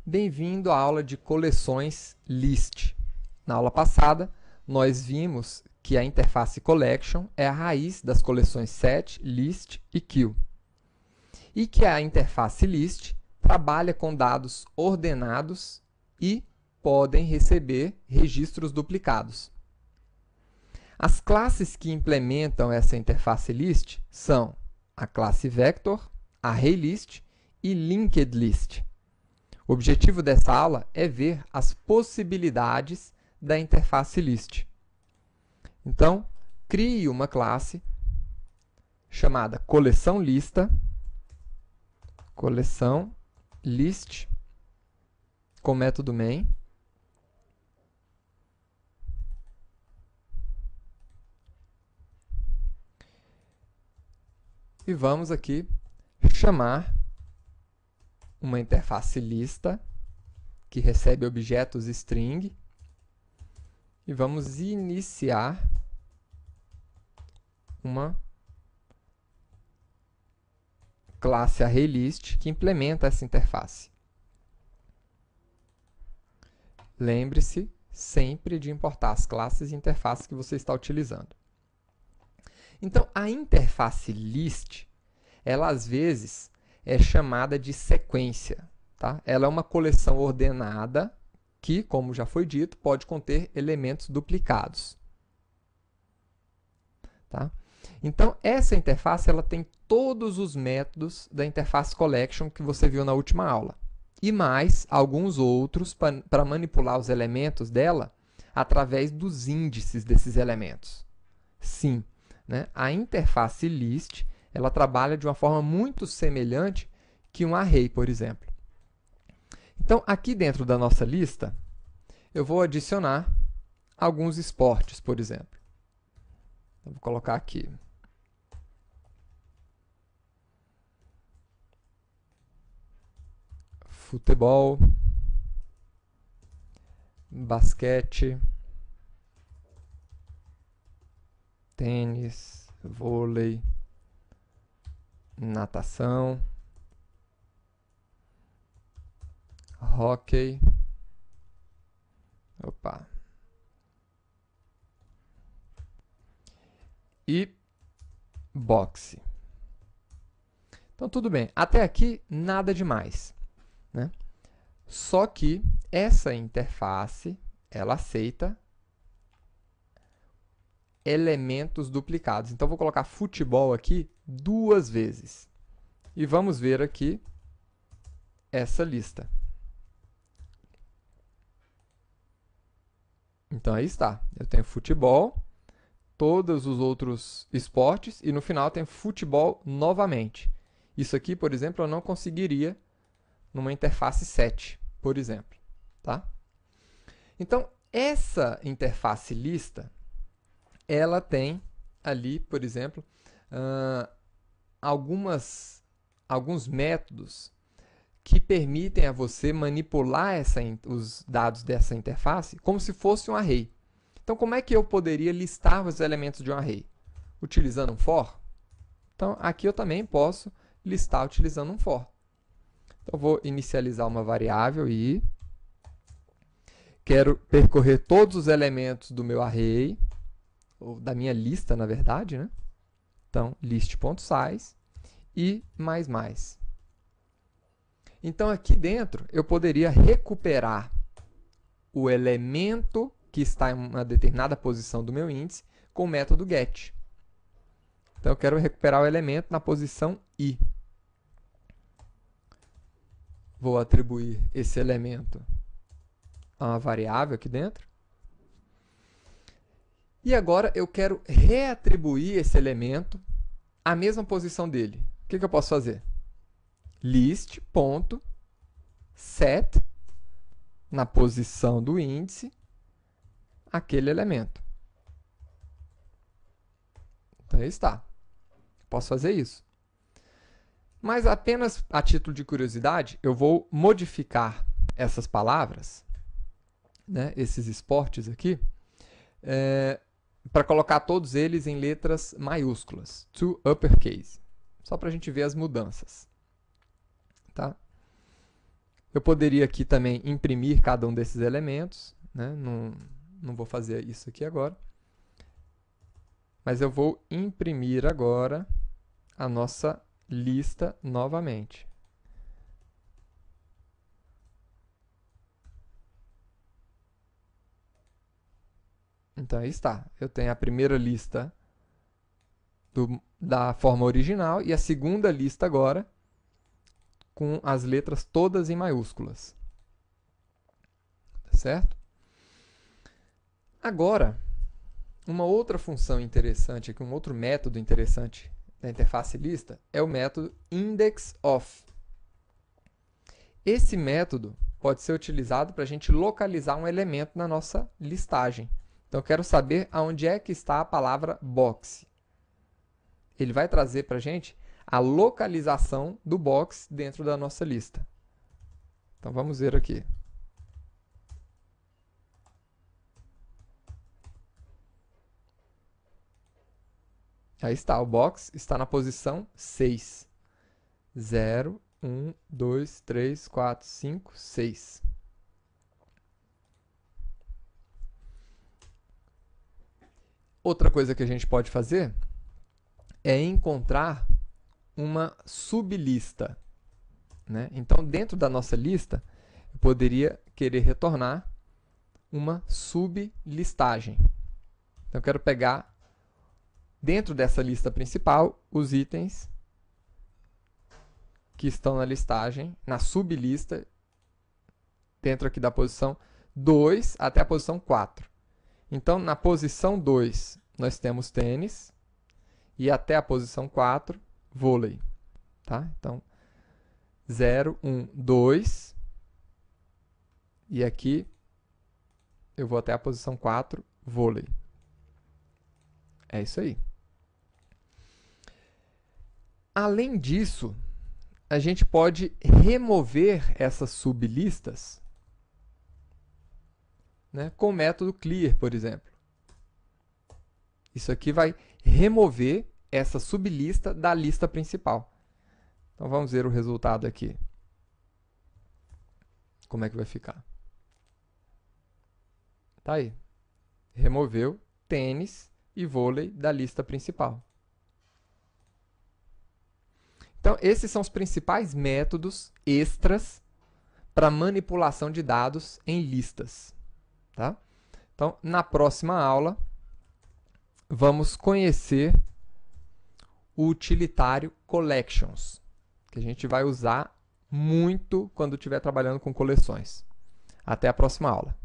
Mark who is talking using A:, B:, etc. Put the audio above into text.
A: Bem-vindo à aula de coleções List. Na aula passada, nós vimos que a interface Collection é a raiz das coleções Set, List e Queue. E que a interface List trabalha com dados ordenados e podem receber registros duplicados. As classes que implementam essa interface List são a classe Vector, ArrayList e LinkedList. O objetivo dessa aula é ver as possibilidades da interface List. Então, crie uma classe chamada coleção lista, coleção list, com método main. E vamos aqui chamar uma interface lista que recebe objetos string e vamos iniciar uma classe ArrayList que implementa essa interface. Lembre-se sempre de importar as classes e interfaces que você está utilizando. Então, a interface list, ela às vezes é chamada de sequência. Tá? Ela é uma coleção ordenada que, como já foi dito, pode conter elementos duplicados. Tá? Então, essa interface ela tem todos os métodos da interface Collection que você viu na última aula. E mais alguns outros para manipular os elementos dela através dos índices desses elementos. Sim, né? A interface list ela trabalha de uma forma muito semelhante que um array, por exemplo. Então, aqui dentro da nossa lista, eu vou adicionar alguns esportes, por exemplo. Então, vou colocar aqui. Futebol, basquete, tênis, vôlei, natação, hóquei, e boxe. Então, tudo bem. Até aqui, nada demais, né? Só que essa interface, ela aceita elementos duplicados. Então, vou colocar futebol aqui 2 vezes. E vamos ver aqui essa lista. Então, aí está. Eu tenho futebol, todos os outros esportes, e no final tem futebol novamente. Isso aqui, por exemplo, eu não conseguiria numa interface set, por exemplo. Tá? Então, essa interface lista, ela tem ali, por exemplo, alguns métodos que permitem a você manipular os dados dessa interface como se fosse um array. Então, como é que eu poderia listar os elementos de um array? Utilizando um for? Então, aqui eu também posso listar utilizando um for. Então, eu vou inicializar uma variável e quero percorrer todos os elementos do meu array, ou da minha lista, na verdade, né? Então, list.size e mais. Então, aqui dentro, eu poderia recuperar o elemento que está em uma determinada posição do meu índice com o método get. Então, eu quero recuperar o elemento na posição i. Vou atribuir esse elemento a uma variável aqui dentro. E agora eu quero reatribuir esse elemento à mesma posição dele. O que eu posso fazer? List.set na posição do índice aquele elemento. Então, aí está. Posso fazer isso. Mas apenas a título de curiosidade, eu vou modificar essas palavras, né, esses esportes aqui, para colocar todos eles em letras maiúsculas, to uppercase, só para a gente ver as mudanças. Tá? Eu poderia aqui também imprimir cada um desses elementos, né? Não vou fazer isso aqui agora. Mas eu vou imprimir agora a nossa lista novamente. Então, aí está. Eu tenho a primeira lista da forma original e a segunda lista agora com as letras todas em maiúsculas. Tá certo? Agora, uma outra função interessante aqui, um outro método interessante da interface lista é o método indexOf. Esse método pode ser utilizado para a gente localizar um elemento na nossa listagem. Então, eu quero saber aonde é que está a palavra box. Ele vai trazer para a gente a localização do box dentro da nossa lista. Então, vamos ver aqui. Aí está, o box está na posição 6. 0, 1, 2, 3, 4, 5, 6. Outra coisa que a gente pode fazer é encontrar uma sublista, né? Então, dentro da nossa lista, eu poderia querer retornar uma sublistagem. Então, eu quero pegar, dentro dessa lista principal, os itens que estão na listagem, na sublista, dentro aqui da posição 2 até a posição 4. Então, na posição 2, nós temos tênis, e até a posição 4, vôlei. Tá? Então, 0, 1, 2, e aqui eu vou até a posição 4, vôlei. É isso aí. Além disso, a gente pode remover essas sublistas, né, com o método clear, por exemplo. Isso aqui vai remover essa sublista da lista principal. Então, vamos ver o resultado aqui. Como é que vai ficar? Tá aí. Removeu tênis e vôlei da lista principal. Então, esses são os principais métodos extras para manipulação de dados em listas. Tá? Então, na próxima aula, vamos conhecer o utilitário collections, que a gente vai usar muito quando estiver trabalhando com coleções. Até a próxima aula.